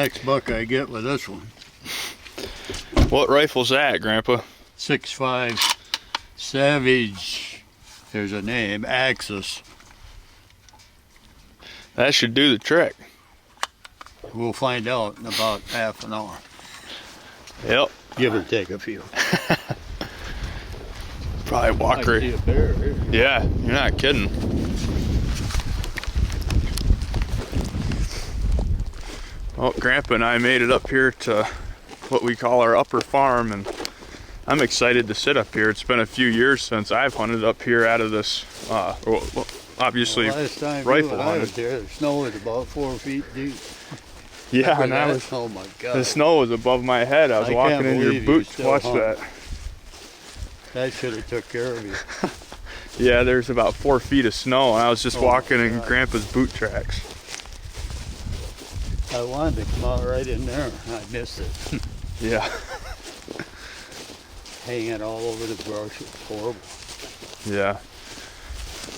next buck I get with this one. What rifle's that, Grandpa? 6.5 Savage. There's a name, Axis. That should do the trick. We'll find out in about half an hour. Yep. Give or take a few. Probably walk right. I see a bear here. Yeah, you're not kidding. Well, Grandpa and I made it up here to what we call our upper farm, and I'm excited to sit up here. It's been a few years since I've hunted up here out of this, obviously, last time rifle I hunted. was there, the snow was about 4 feet deep. Yeah, and I was, oh my God. the snow was above my head. I was walking in your boots to watch that. That should have took care of you. Yeah, there's about 4 feet of snow, and I was just walking in God. Grandpa's boot tracks. I wanted to come out right in there. I missed it. Yeah. Hanging all over the brush. It's horrible. Yeah.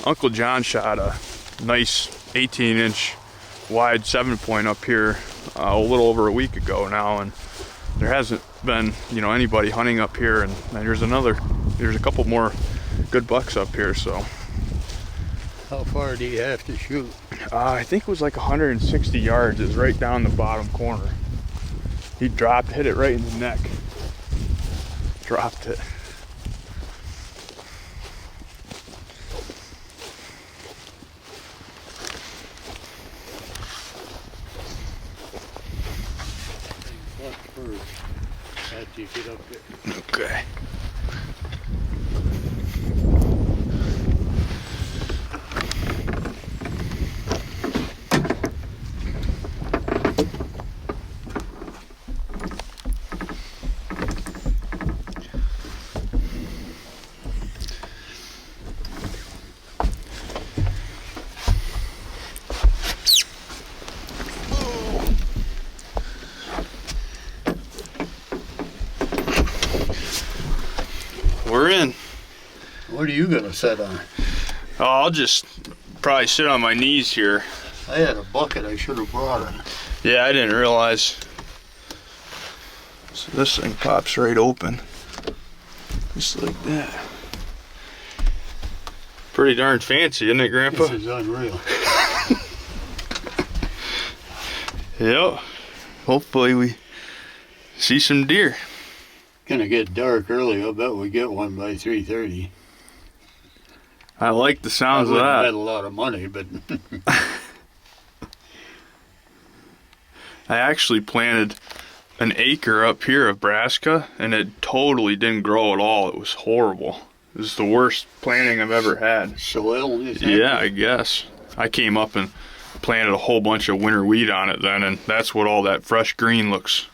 Uncle John shot a nice 18-inch wide 7-point up here a little over a week ago now, and there hasn't been, you know, anybody hunting up here, and there's a couple more good bucks up here, so. How far do you have to shoot? I think it was like 160 yards. It was right down the bottom corner. He dropped, hit it right in the neck. Dropped it. What first? After you get up there. Okay. We're in. What are you gonna sit on? Oh, I'll just probably sit on my knees here. I had a bucket. I should have brought it. Yeah, I didn't realize. So this thing pops right open. Just like that. Pretty darn fancy, isn't it, Grandpa? This is unreal. Yep. Hopefully we see some deer. Gonna get dark early. I bet we get one by 3:30. I like the sounds of I that. bet a lot of money, but I actually planted an acre up here of brassica, and it totally didn't grow at all. It was horrible. It was the worst planting I've ever had. soil. You think? Yeah, I guess. I came up and planted a whole bunch of winter wheat on it then, and that's what all that fresh green looks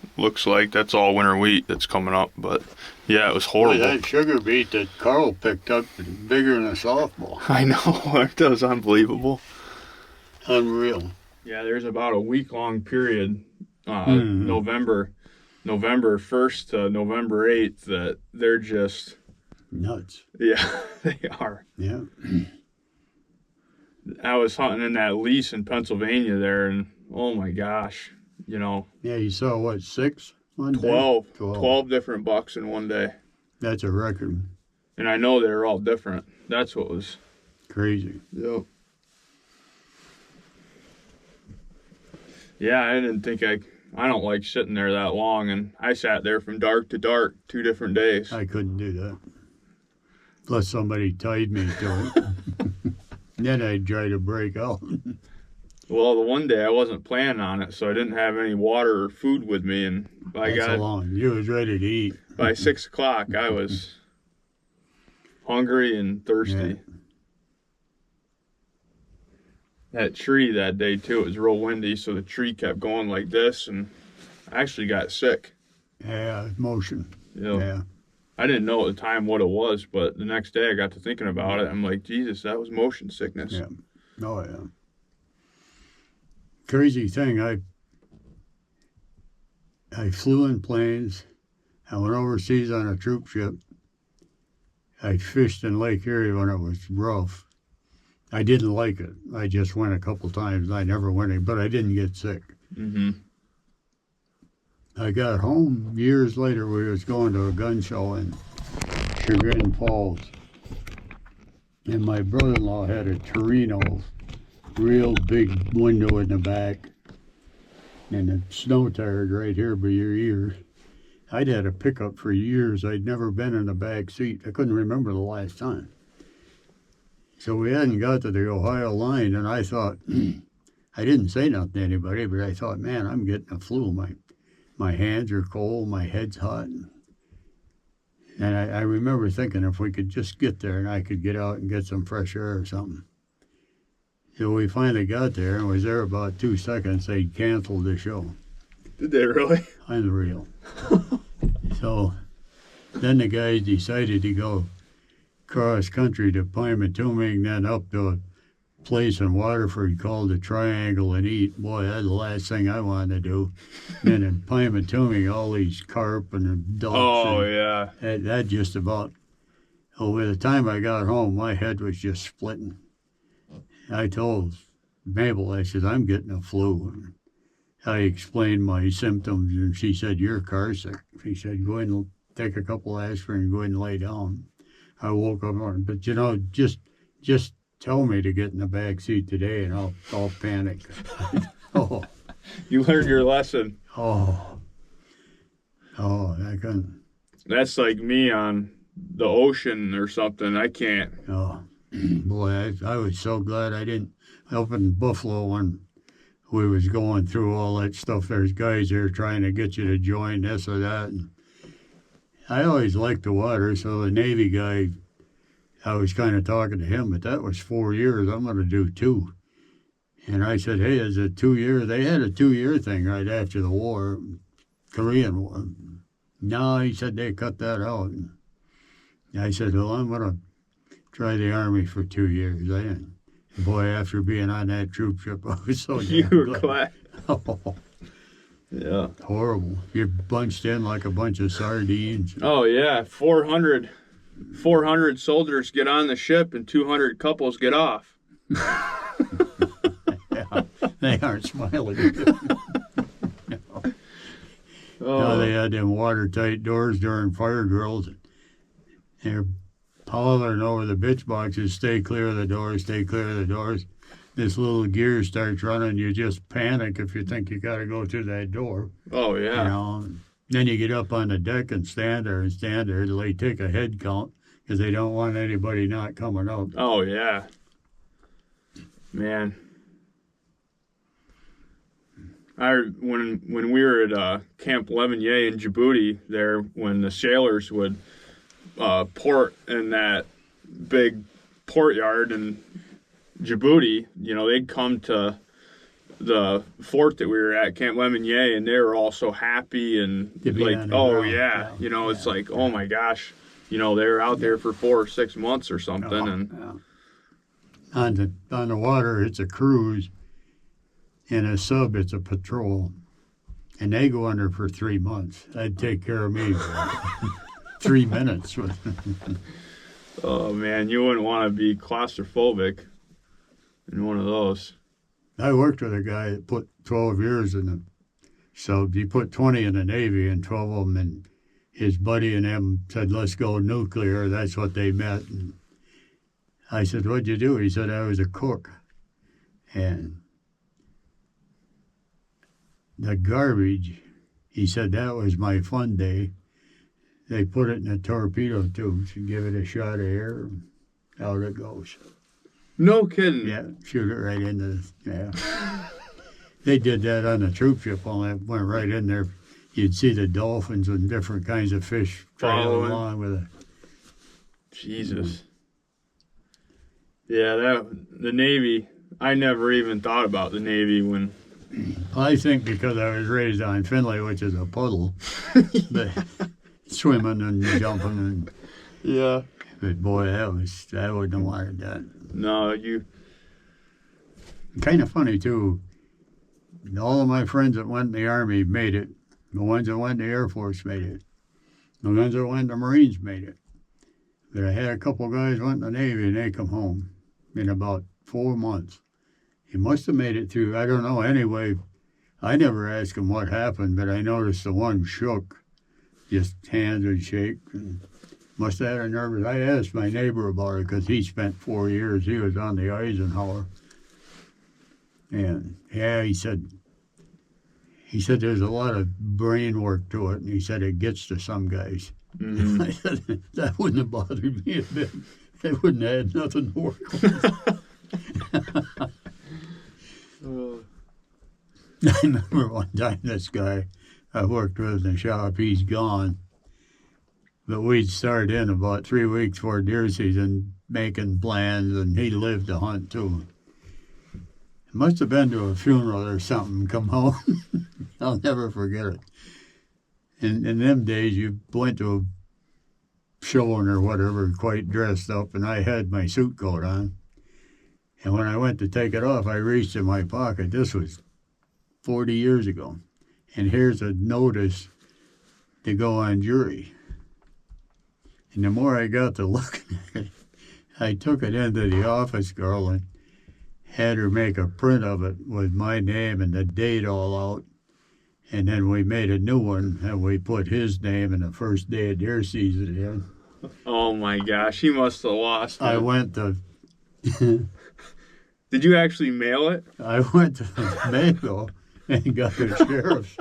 like. That's all winter wheat that's coming up. But yeah, it was horrible. Boy, that sugar beet that Carl picked up is bigger than a softball. I know. That was unbelievable. Unreal. Yeah, there's about a week-long period, November 1st to November 8th, that they're just Nuts. yeah, they are. Yeah. I was hunting in that lease in Pennsylvania there, and oh my gosh, you know, Yeah, you saw what, 6 one day? 12 different bucks in one day. That's a record. And I know they were all different. That's what was Crazy. Yep. Yeah, I didn't think I don't like sitting there that long, and I sat there from dark to dark 2 different days. I couldn't do that. Plus somebody tied me to it. Then I'd try to break out. Well, the one day I wasn't planning on it, so I didn't have any water or food with me, and You was ready to eat. by 6 o'clock I was hungry and thirsty. Yeah. That tree that day too, it was real windy, so the tree kept going like this, and I actually got sick. Yeah, motion. Yep. Yeah. I didn't know at the time what it was, but the next day I got to thinking about it. I'm like, Jesus, that was motion sickness. Yeah. Oh, yeah. Crazy thing, I flew in planes. I went overseas on a troop ship. I fished in Lake Erie when it was rough. I didn't like it. I just went a couple times. I never went in, but I didn't get sick. Mm-hmm. I got home years later. We was going to a gun show in Chagrin Falls. And my brother-in-law had a Torino, real big window in the back. And a snow tires right here by your ear. I'd had a pickup for years. I'd never been in the back seat. I couldn't remember the last time. So we hadn't got to the Ohio line, and I thought, I didn't say nothing to anybody, but I thought, man, I'm getting a flu. My hands are cold, my head's hot. And I remember thinking if we could just get there and I could get out and get some fresh air or something. So we finally got there and was there about 2 seconds. They'd canceled the show. Did they really? Unreal. So then the guys decided to go cross country to Pymatuming, then up to a place in Waterford called the Triangle and eat. Boy, that's the last thing I wanted to do. And then in Pymatuming, all these carp and ducks. Oh, and yeah. that just about. Oh, by the time I got home, my head was just splitting. I told Mabel, I said, I'm getting a flu. And I explained my symptoms, and she said, you're car sick. She said, go and take a couple aspirin and go and lay down. I woke up, but just tell me to get in the back seat today, and I'll panic. Oh, You learned your lesson. oh, I couldn't. That's like me on the ocean or something. I can't. Oh, boy, I was so glad I didn't. Up in Buffalo when we was going through all that stuff, there's guys there trying to get you to join this or that. And I always liked the water, so the Navy guy, I was kind of talking to him, but that was 4 years. I'm going to do 2. And I said, hey, is it 2 years? They had a 2-year thing right after the war, Korean War. No, he said they cut that out. And I said, well, I'm going to try the Army for 2 years. Boy, after being on that troop ship, I was so You damn were glad. glad. Oh, Yeah. horrible. You're bunched in like a bunch of sardines. Oh, yeah. 400 soldiers get on the ship and 200 couples get off. Yeah, they aren't smiling. Oh. No, they had them watertight doors during fire drills. They're hollering over the bitch boxes, stay clear of the doors, stay clear of the doors. This little gear starts running, you just panic if you think you got to go through that door. Oh, yeah. You know, then you get up on the deck and stand there. They take a head count because they don't want anybody not coming up. Oh, yeah. Man. When we were at Camp Lemonnier in Djibouti there, when the sailors would port in that big port yard in Djibouti, they'd come to the fort that we were at, Camp Lemonnier, and they were all so happy and like, oh yeah, it's like, oh my gosh, they were out there for 4 or 6 months or something, and on the water it's a cruise, and a sub it's a patrol, and they go under for 3 months. That'd take care of me. 3 minutes. oh man, you wouldn't want to be claustrophobic in one of those. I worked with a guy that put 12 years in the sub. He put 20 in the Navy and 12 of them, and his buddy and him said, let's go nuclear. That's what they meant. And I said, what'd you do? He said, I was a cook. And the garbage, he said, that was my fun day. They put it in the torpedo tubes and give it a shot of air, and out it goes. No kidding. Yeah, shoot it right into yeah. They did that on the troop ship. Only it went right in there. You'd see the dolphins and different kinds of fish trailing along with it. Jesus. Yeah, the Navy. I never even thought about the Navy when. I think because I was raised on Finley, which is a puddle, but swimming and jumping and. Yeah. But boy, I wouldn't have wanted that. No, you. Kind of funny too. All of my friends that went in the Army made it. The ones that went in the Air Force made it. The ones that went in the Marines made it. But I had a couple guys went in the Navy and they come home in about 4 months. He must have made it through. I don't know. Anyway, I never asked him what happened, but I noticed the one shook. Just hands would shake. And must have had a nervous. I asked my neighbor about it because he spent 4 years. He was on the Eisenhower. And yeah, he said there's a lot of brain work to it, and he said it gets to some guys. Mm-hmm. I said that wouldn't have bothered me a bit. They wouldn't have had nothing to work with. I remember one time this guy I worked with in the shop, he's gone. But we'd start in about 3 weeks before deer season making plans, and he lived to hunt too. Must have been to a funeral or something, come home. I'll never forget it. In them days, you went to a showing or whatever, quite dressed up, and I had my suit coat on. And when I went to take it off, I reached in my pocket. This was 40 years ago. And here's a notice to go on jury. And the more I got to looking at it, I took it into the office girl and had her make a print of it with my name and the date all out. And then we made a new one, and we put his name and the first day of deer season in. Oh my gosh, he must have lost it. I went to... Did you actually mail it? I went to Mayville and got the sheriff's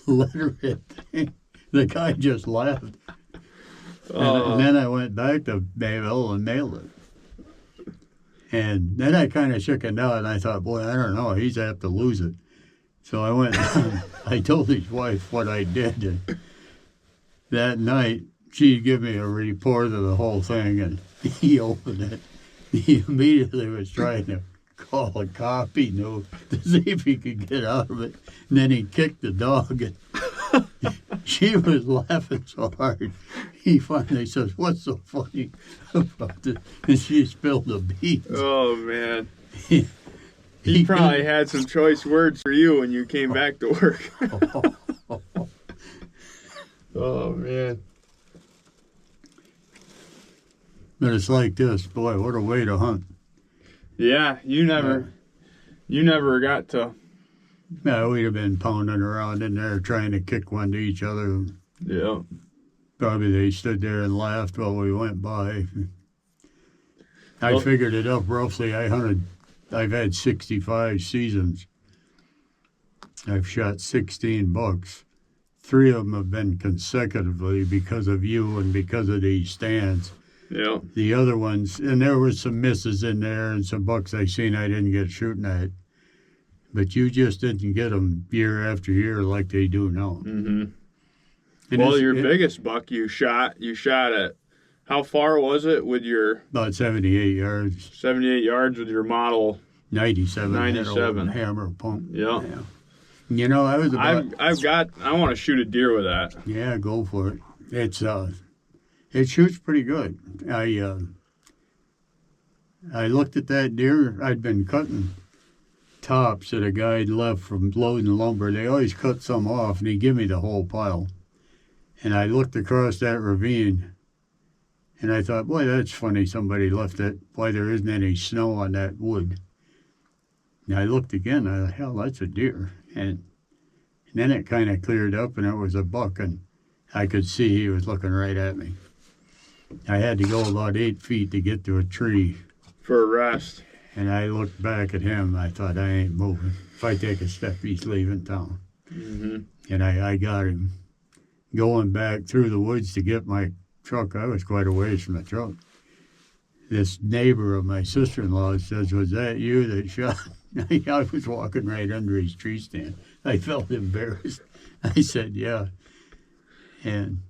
letterhead thing. The guy just laughed. And then I went back to Mayville and mailed it. And then I kind of chickened out, and I thought, boy, I don't know, he's apt to lose it. So I went down, I told his wife what I did. And that night, she gave me a report of the whole thing, and he opened it. He immediately was trying to call a cop he knew to see if he could get out of it. And then he kicked the dog, and she was laughing so hard. He finally says, "What's so funny about this?" And she spilled the beans. Oh, man. He probably had some choice words for you when you came back to work. Oh, man. But it's like this. Boy, what a way to hunt. Yeah, you never got to... Yeah, we'd have been pounding around in there trying to kick one to each other. Yeah. Probably they stood there and laughed while we went by. I figured it up roughly. I've had 65 seasons. I've shot 16 bucks. 3 of them have been consecutively because of you and because of these stands. Yeah. The other ones, and there were some misses in there and some bucks I seen I didn't get shooting at. But you just didn't get them year after year like they do now. Mm-hmm. Well, your biggest buck you shot at, how far was it with your... About 78 yards. 78 yards with your model... 97. 97. Hammer pump. Yeah. You know, I was about... I want to shoot a deer with that. Yeah, go for it. It shoots pretty good. I looked at that deer. I'd been cutting tops that a guy had left from loading lumber. They always cut some off, and he'd give me the whole pile. And I looked across that ravine, and I thought, boy, that's funny. Somebody left that. Why there isn't any snow on that wood. And I looked again. I thought, hell, that's a deer. And then it kind of cleared up, and it was a buck, and I could see he was looking right at me. I had to go about 8 feet to get to a tree. For a rest. And I looked back at him. I thought, I ain't moving. If I take a step, he's leaving town. Mm-hmm. And I got him. Going back through the woods to get my truck, I was quite a ways from the truck. This neighbor of my sister-in-law says, "Was that you that shot?" I was walking right under his tree stand. I felt embarrassed. I said, "Yeah." And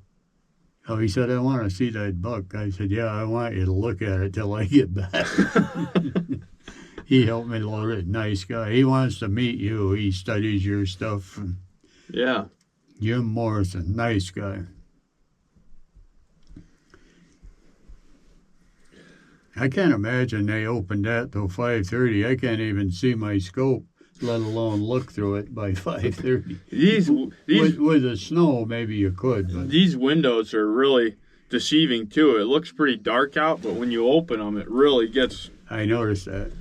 he said, "I want to see that buck." I said, "Yeah, I want you to look at it till I get back." He helped me load it. Nice guy. He wants to meet you. He studies your stuff. Yeah. Jim Morrison, nice guy. I can't imagine they opened that till 5:30. I can't even see my scope, let alone look through it by 5:30. With the snow, maybe you could. But these windows are really deceiving too. It looks pretty dark out, but when you open them, it really gets... I noticed that.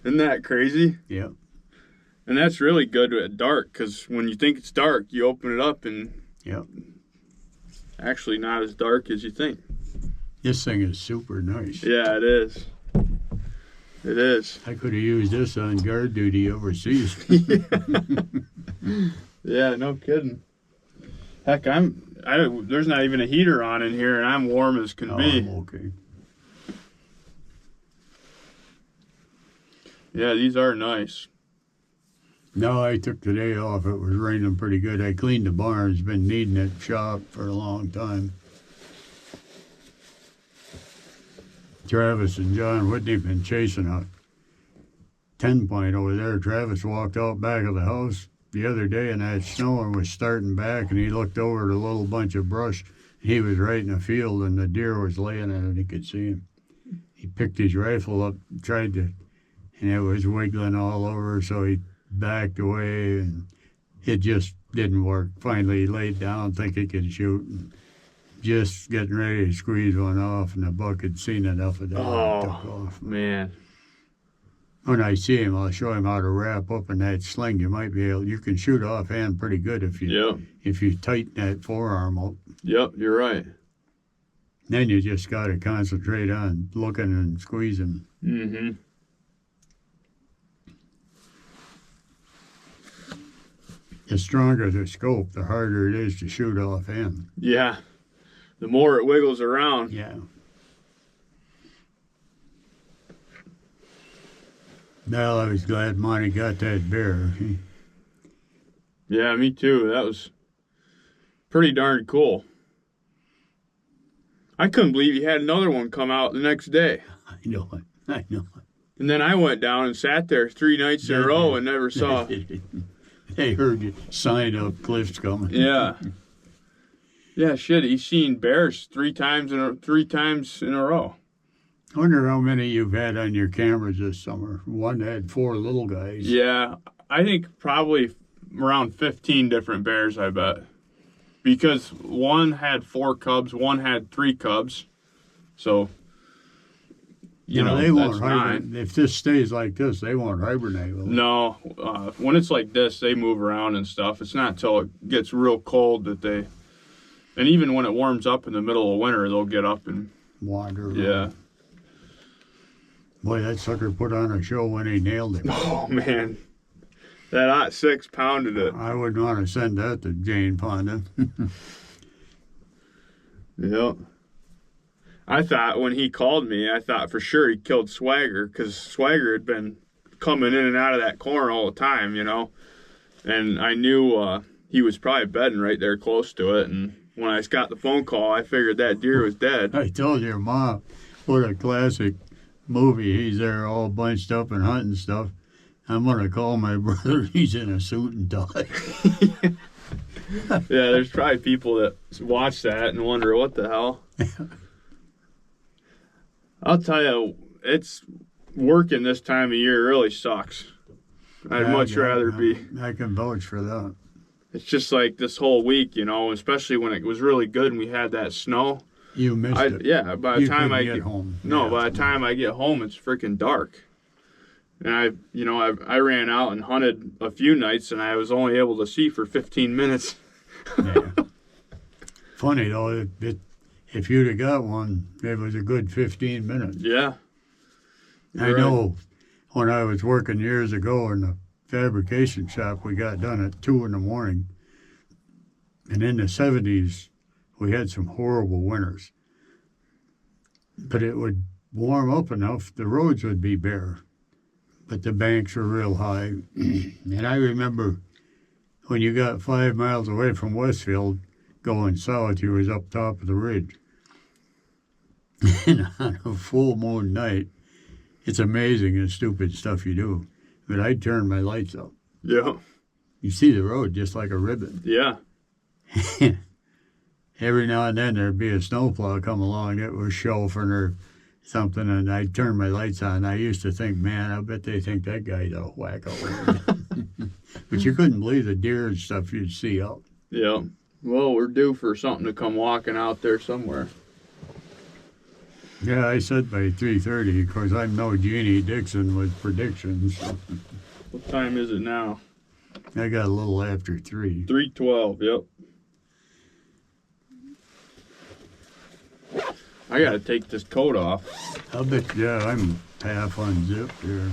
Isn't that crazy? Yeah. And that's really good at dark, because when you think it's dark, you open it up and Yep. actually not as dark as you think. This thing is super nice. Yeah, it is. It is. I could have used this on guard duty overseas. Yeah, no kidding. Heck, there's not even a heater on in here, and I'm warm as can be. I'm okay. Yeah, these are nice. No, I took the day off. It was raining pretty good. I cleaned the barn. It's been needing it shop for a long time. Travis and John Whitney have been chasing a 10-point over there. Travis walked out back of the house the other day and that snow and was starting back, and he looked over at a little bunch of brush. He was right in the field and the deer was laying in it. He could see him. He picked his rifle up, tried to, and it was wiggling all over, so he backed away and it just didn't work. Finally he laid down, think he could shoot, and just getting ready to squeeze one off, and the buck had seen enough of that and took off. Man. When I see him, I'll show him how to wrap up in that sling. You can shoot offhand pretty good if you tighten that forearm up. Yep, you're right. Then you just got to concentrate on looking and squeezing. Mm-hmm. The stronger the scope, the harder it is to shoot offhand. Yeah. The more it wiggles around. Yeah. Well, I was glad Monty got that bear. Yeah, me too. That was pretty darn cool. I couldn't believe he had another one come out the next day. I know it. And then I went down and sat there 3 nights in a row and never saw. They heard you sign up, Cliff's coming. Yeah. Yeah, shit. He's seen bears 3 times in a row. I wonder how many you've had on your cameras this summer. One had 4 little guys. Yeah, I think probably around 15 different bears, I bet. Because one had 4 cubs, one had 3 cubs. So, you know, they won't that's 9. If this stays like this, they won't hibernate. Will they? No, when it's like this, they move around and stuff. It's not until it gets real cold that they... And even when it warms up in the middle of winter, they'll get up and... Wander around. Yeah. Boy, that sucker put on a show when he nailed him. Oh, man. That hot 6 pounded it. I wouldn't want to send that to Jane Fonda. Yep. I thought when he called me, I thought for sure he killed Swagger, because Swagger had been coming in and out of that corner all the time, you know. And I knew he was probably bedding right there close to it. And when I got the phone call, I figured that deer was dead. I told your mom, what a classic movie. He's there all bunched up and hunting stuff. I'm going to call my brother. He's in a suit and tie. Yeah, there's probably people that watch that and wonder what the hell. I'll tell you, it's working this time of year really sucks. I'd much rather be. I can vouch for that. It's just like this whole week, you know, especially when it was really good and we had that snow. You missed it. Yeah, by the time I get home. No, Yeah. by the time I get home, it's freaking dark. And I ran out and hunted a few nights, and I was only able to see for 15 minutes. Yeah. Funny though, if you'd have got one, it was a good 15 minutes. Yeah. I know when I was working years ago in the fabrication shop, we got done at 2 in the morning. And in the 70s, we had some horrible winters. But it would warm up enough, the roads would be bare. But the banks were real high. And I remember when you got 5 miles away from Westfield, going south, you was up top of the ridge. And on a full moon night, it's amazing the stupid stuff you do. But I'd turn my lights up. Yeah. You see the road just like a ribbon. Yeah. Every now and then there'd be a snowplow come along that was chauffeuring or something, and I'd turn my lights on. I used to think, man, I bet they think that guy's a wacko. But you couldn't believe the deer and stuff you'd see up. Yeah. Well, we're due for something to come walking out there somewhere. Yeah, I said by 3:30, of course, I'm no Jeannie Dixon with predictions. What time is it now? I got a little after 3. 3:12. Yep. I gotta take this coat off. I bet, yeah, I'm half unzipped here.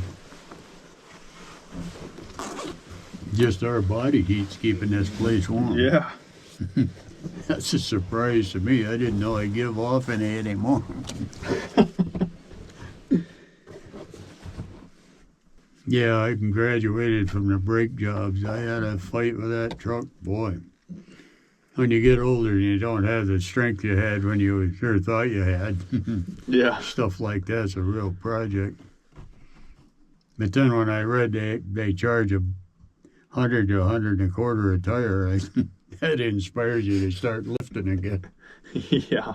Just our body heat's keeping this place warm. Yeah. That's a surprise to me. I didn't know I give off any anymore. Yeah, I graduated from the brake jobs. I had a fight with that truck, boy. When you get older and you don't have the strength you had when you sure thought you had. Yeah. Stuff like that's a real project. But then when I read they charge $100 to $125 a tire, that inspires you to start lifting again. Yeah.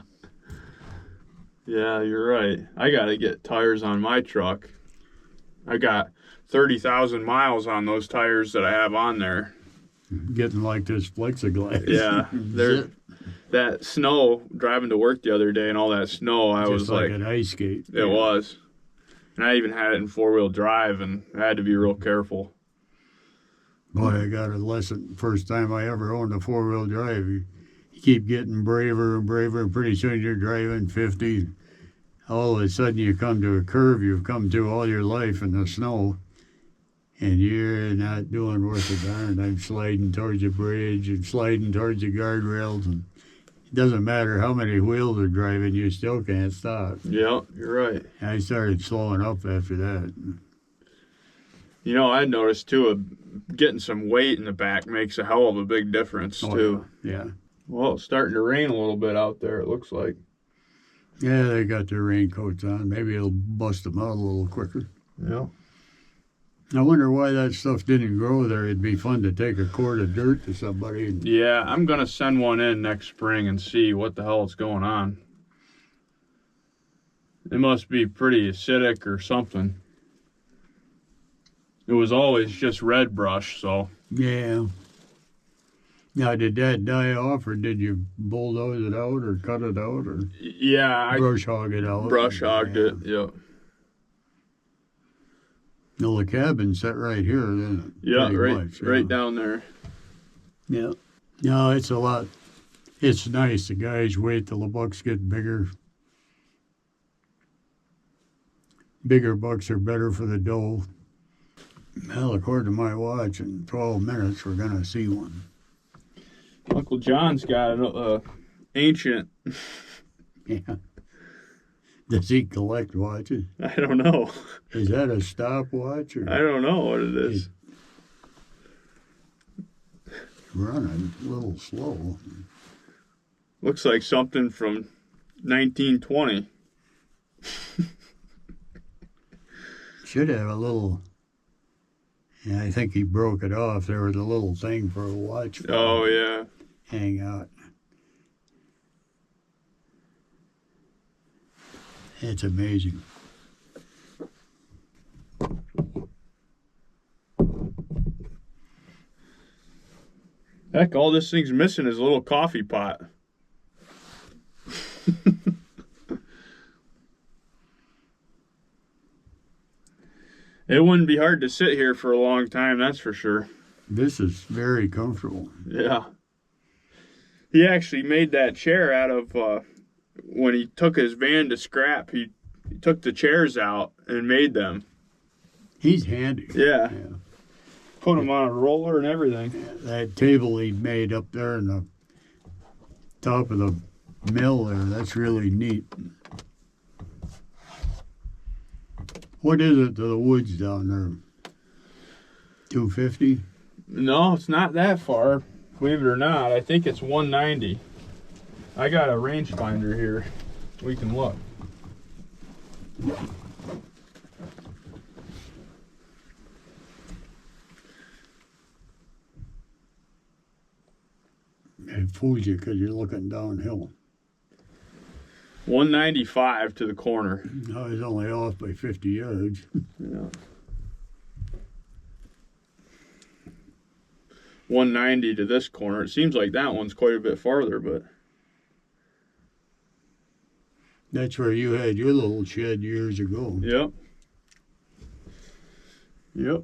Yeah, you're right. I gotta get tires on my truck. I got 30,000 miles on those tires that I have on there. Getting like this plexiglass. Yeah, that snow, driving to work the other day and all that snow, I Just was like like, an ice skate. it was. And I even had it in 4-wheel drive, and I had to be real careful. Boy, I got a lesson first time I ever owned a 4-wheel drive. You keep getting braver and braver, and pretty soon you're driving 50. All of a sudden you come to a curve you've come to all your life in the snow, and you're not doing worth a darn. I'm sliding towards the bridge and sliding towards the guardrails, and it doesn't matter how many wheels are driving, you still can't stop. Yeah, you're right. I started slowing up after that. You know, I noticed too, getting some weight in the back makes a hell of a big difference too. Yeah. Well, it's starting to rain a little bit out there, it looks like. Yeah, they got their raincoats on. Maybe it'll bust them out a little quicker. Yeah. I wonder why that stuff didn't grow there. It'd be fun to take a quart of dirt to somebody. Yeah, I'm going to send one in next spring and see what the hell is going on. It must be pretty acidic or something. It was always just red brush, so. Yeah. Now, did that die off, or did you bulldoze it out, or cut it out, or Yeah, brush hog it out? brush hogged it, yep. No, the cabin's set right here, isn't it? Yeah, Pretty much, right down there. Yeah. No, it's a lot. It's nice. The guys wait till the bucks get bigger. Bigger bucks are better for the dough. Well, according to my watch, in 12 minutes, we're going to see one. Uncle John's got an ancient. Yeah. Does he collect watches? I don't know. Is that a stopwatch? Or I don't know what it is. Running a little slow. Looks like something from 1920. Should have a little. Yeah, I think he broke it off. There was a little thing for a watch. Oh, yeah. Hang out. It's amazing. Heck, all this thing's missing is a little coffee pot. It wouldn't be hard to sit here for a long time, that's for sure. This is very comfortable. Yeah. He actually made that chair out of, when he took his van to scrap, he took the chairs out and made them. He's handy. Yeah. Put them on a roller and everything. That table he made up there in the top of the mill there, that's really neat. What is it to the woods down there? 250? No, it's not that far. Believe it or not, I think it's 190. I got a rangefinder here. We can look. It fools you because you're looking downhill. 195 to the corner. I was only off by 50 yards. Yeah. 190 to this corner. It seems like that one's quite a bit farther, but That's where you had your little shed years ago. yep. Yep.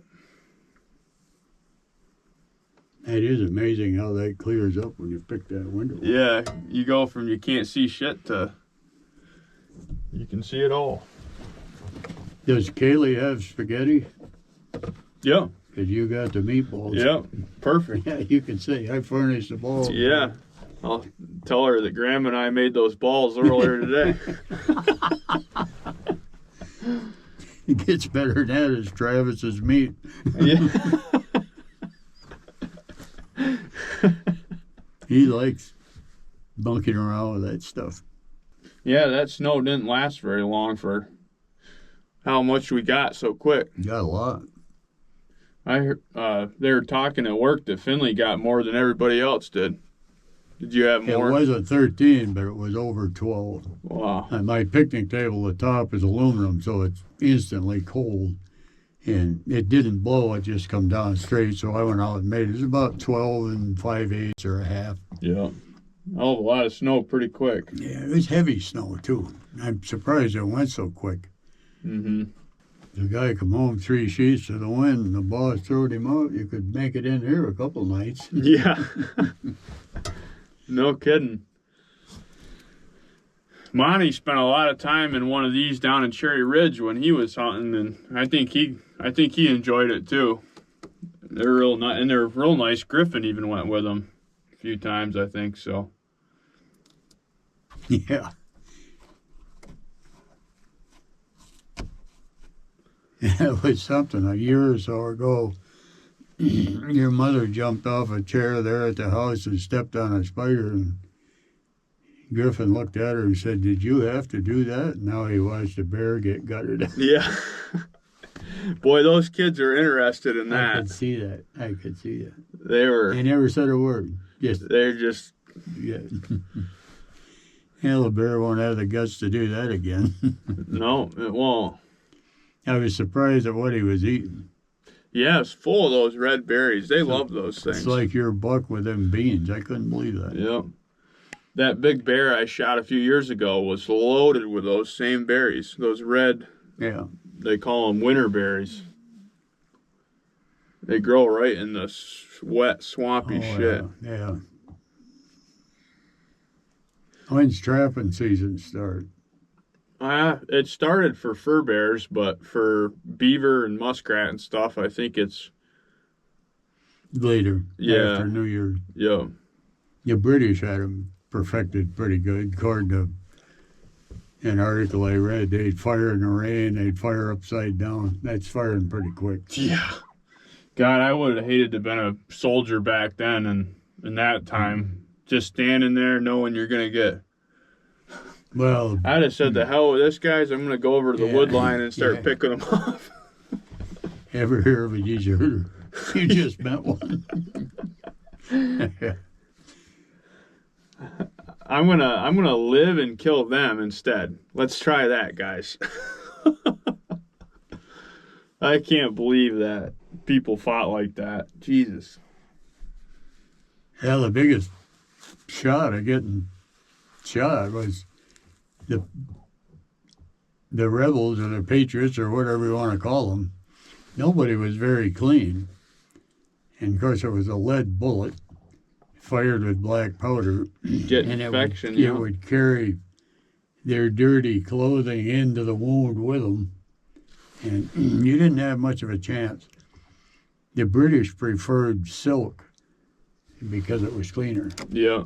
It is amazing how that clears up when you pick that window. Yeah, you go from you can't see shit to you can see it all. Does Kaylee have spaghetti? Yeah. Because you got the meatballs. Yeah, perfect. Yeah, you can say I furnished the balls. Yeah. I'll tell her that Graham and I made those balls earlier today. It gets better than that is Travis's meat. Yeah. He likes bunking around with that stuff. Yeah, that snow didn't last very long for how much we got so quick. You got a lot. I heard they were talking at work that Finley got more than everybody else did. Did you have more? It wasn't 13, but it was over 12. Wow. And my picnic table at the top is aluminum, so it's instantly cold. And it didn't blow, it just come down straight. So I went out and made it. It was about 12 and 5/8 or a half. Yeah. Oh, a lot of snow pretty quick. Yeah, it was heavy snow, too. I'm surprised it went so quick. Mm-hmm. The guy come home 3 sheets to the wind, and the boss throwed him out. You could make it in here a couple nights. Yeah. No kidding. Monty spent a lot of time in one of these down in Cherry Ridge when he was hunting, and I think he enjoyed it too. They're real nice, and they're real nice. Griffin even went with them a few times, I think so. Yeah. It was something a year or so ago. Your mother jumped off a chair there at the house and stepped on a spider, and Griffin looked at her and said, "Did you have to do that?" And now he watched a bear get gutted. Yeah. Boy, those kids are interested in that. I could see that. I could see that. They never said a word. They're just... Yeah. Hell, the bear won't have the guts to do that again. No, it won't. I was surprised at what he was eating. Yeah, it's full of those red berries. They love those things. It's like your buck with them beans. I couldn't believe that. Yep. That big bear I shot a few years ago was loaded with those same berries. Those red, Yeah. they call them winter berries. They grow right in the wet, swampy shit. Yeah. When's trapping season start? It started for fur bears, but for beaver and muskrat and stuff, I think it's... Later. Yeah. After New Year's. Yeah. The British had them perfected pretty good. According to an article I read, they'd fire in the rain, they'd fire upside down. That's firing pretty quick. Yeah. God, I would have hated to have been a soldier back then and in that time. Just standing there knowing you're going to get... Well, I'd have said, the hell with this, guys. I'm going to go over to the wood line and start picking them off. Ever hear of a deserter? You just met one. I'm gonna live and kill them instead. Let's try that, guys. I can't believe that people fought like that. Jesus. Yeah, the biggest shot of getting shot was the rebels or the patriots or whatever you want to call them. Nobody was very clean. And of course it was a lead bullet fired with black powder. Get and infection, it would carry their dirty clothing into the wound with them. And you didn't have much of a chance. The British preferred silk because it was cleaner. Yeah.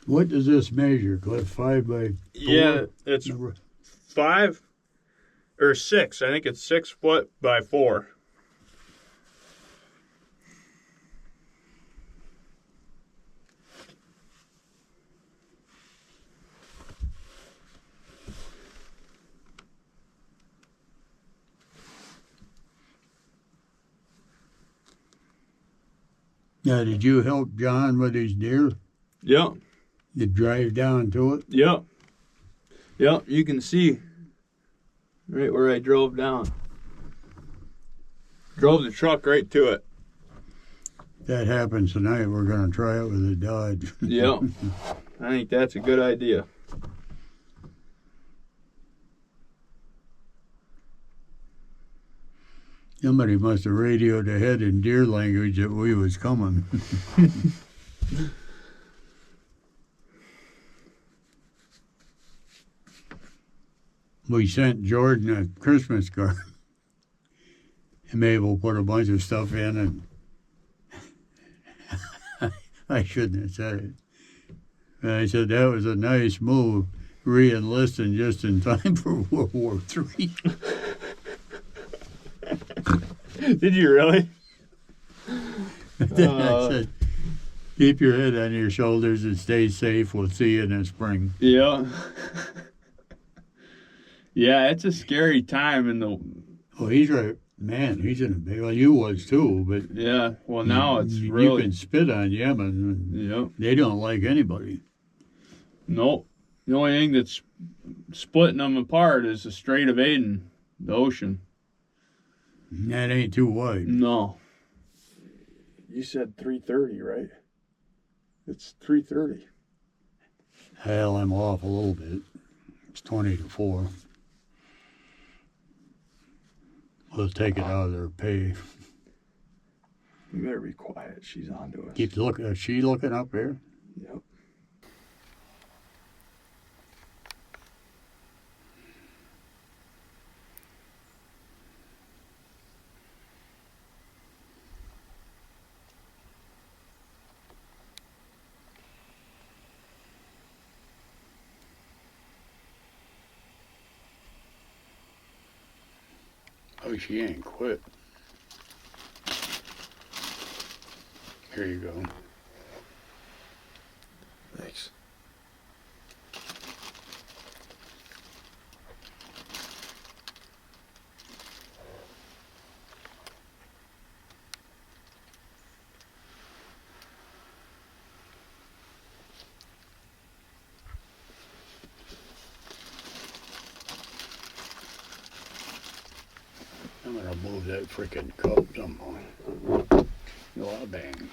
What does this measure, Cliff? 5 by 4? Yeah, it's 5 or 6. I think it's 6 foot by 4. Now, did you help John with his deer? Yep. You drive down to it? Yep. Yep, you can see right where I drove down. Drove the truck right to it. That happens tonight. We're going to try it with a Dodge. Yep. I think that's a good idea. Somebody must have radioed ahead in deer language that we was coming. We sent Jordan a Christmas card. And Mabel put a bunch of stuff in, and I shouldn't have said it. And I said that was a nice move, re-enlisting just in time for World War III. Did you really? Then I said, keep your head on your shoulders and stay safe. We'll see you in the spring. Yeah. Yeah, it's a scary time in the. Oh, he's right. Man, he's in a big. Well, you was too, but Yeah, well, now it's you really. can spit on Yemen. Yep. They don't like anybody. Nope. The only thing that's splitting them apart is the Strait of Aden, the ocean. That ain't too wide. No. You said 3:30, right? It's 3:30. Hell, I'm off a little bit. It's 20 to 4. We'll take it out of their pay. You better be quiet. She's on to us. Keep looking. Is she looking up here? Yep. Oh, she ain't quit. Here you go. Thanks. I'm gonna move that freaking cup somehow. Oh, bang.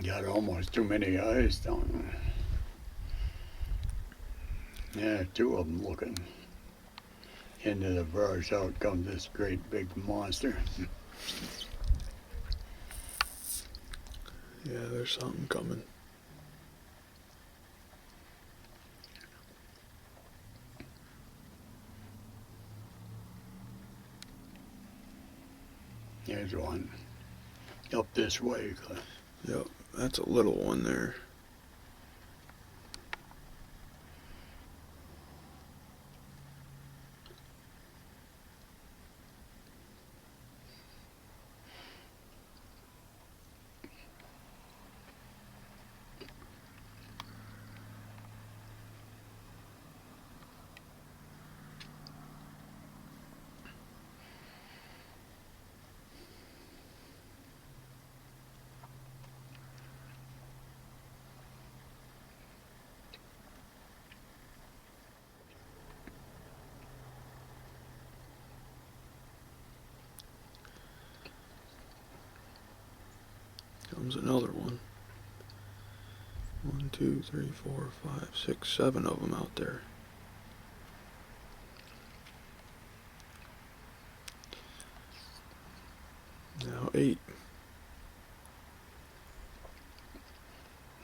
Got almost too many eyes down there. Yeah, 2 of them looking. Into the brush, out comes this great big monster. Yeah, there's something coming. There's one. Up this way, Cliff. Yep, that's a little one there. Comes another one. 1, 2, 3, 4, 5, 6, 7 of them out there. Now 8.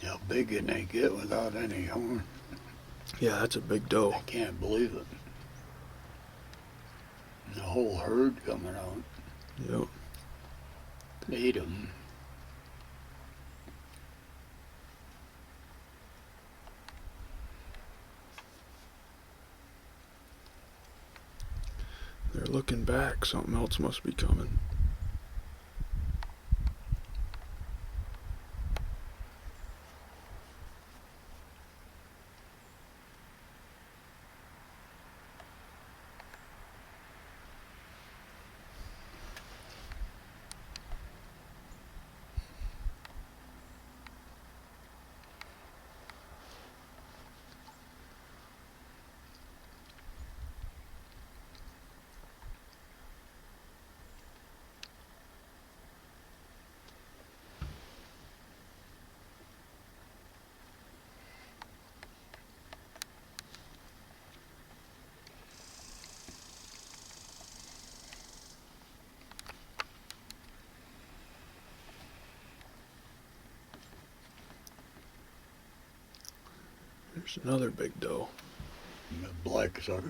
How big can they get without any horn? Yeah, that's a big doe. I can't believe it. And the whole herd coming out. Yep. 8 of them. They're looking back. Something else must be coming. There's another big doe. A black sucker.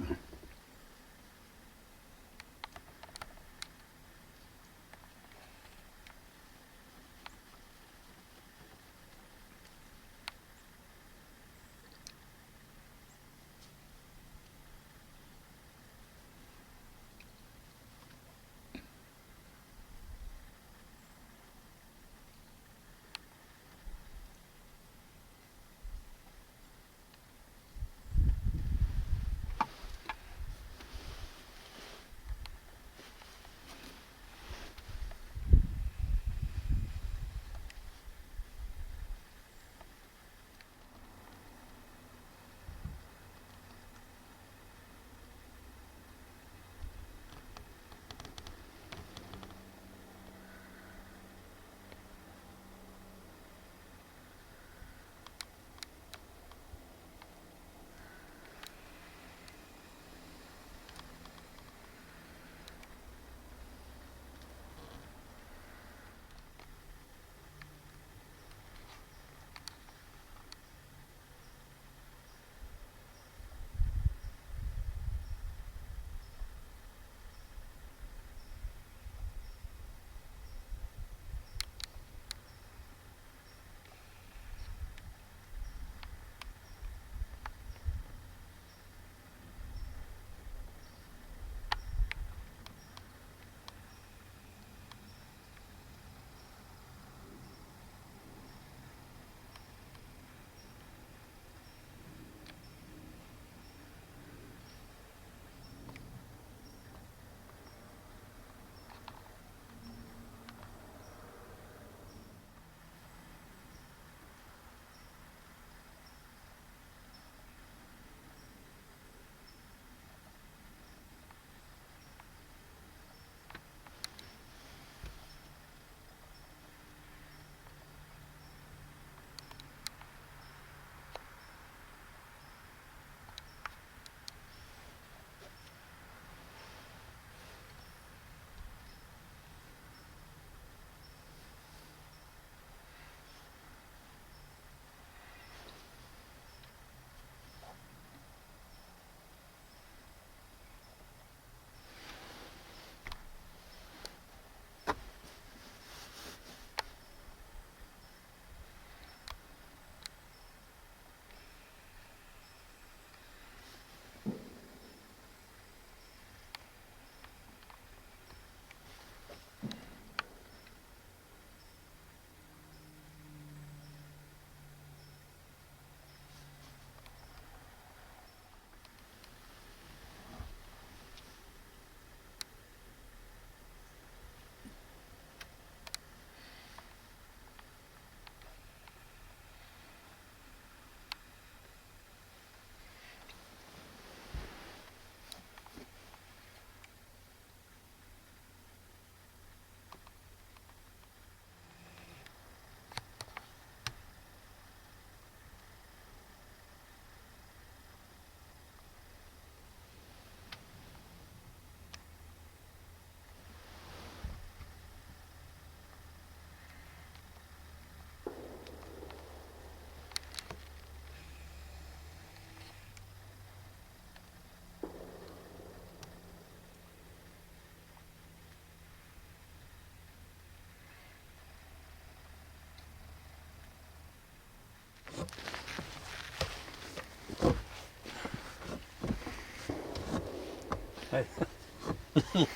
Hey,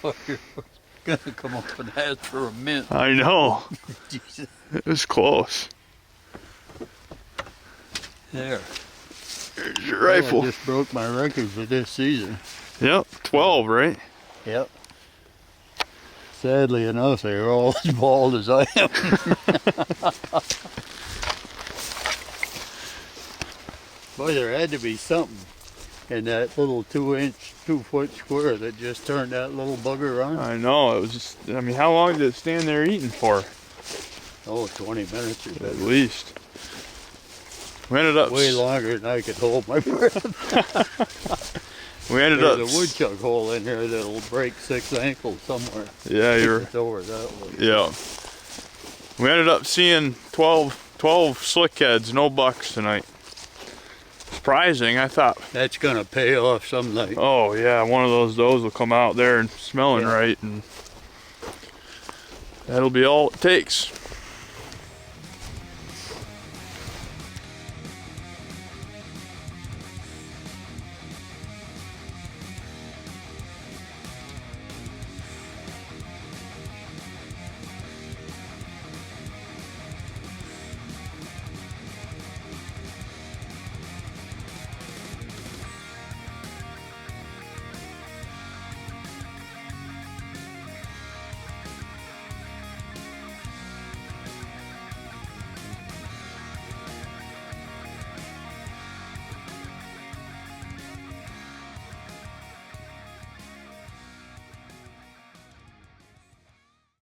lawyer was gonna come up and ask for a mint. I know. Jesus. It was close. There. There's your I rifle. just broke my record for this season. Yep, 12, right? Yep. Sadly enough, they were all as bald as I am. Boy, there had to be something in that little 2-foot square that just turned that little bugger on. I know. It was just, I mean, how long did it stand there eating for? Oh, 20 minutes or At better. least. We ended up. Way longer than I could hold my breath. We ended up. There's a woodchuck hole in here that'll break 6 ankles somewhere. Yeah, you're. It's over that way. Yeah. We ended up seeing 12 slick heads, no bucks tonight. surprising. I thought, That's gonna pay off some night. oh yeah, one of those does will come out there and smelling Yeah. right, and that'll be all it takes.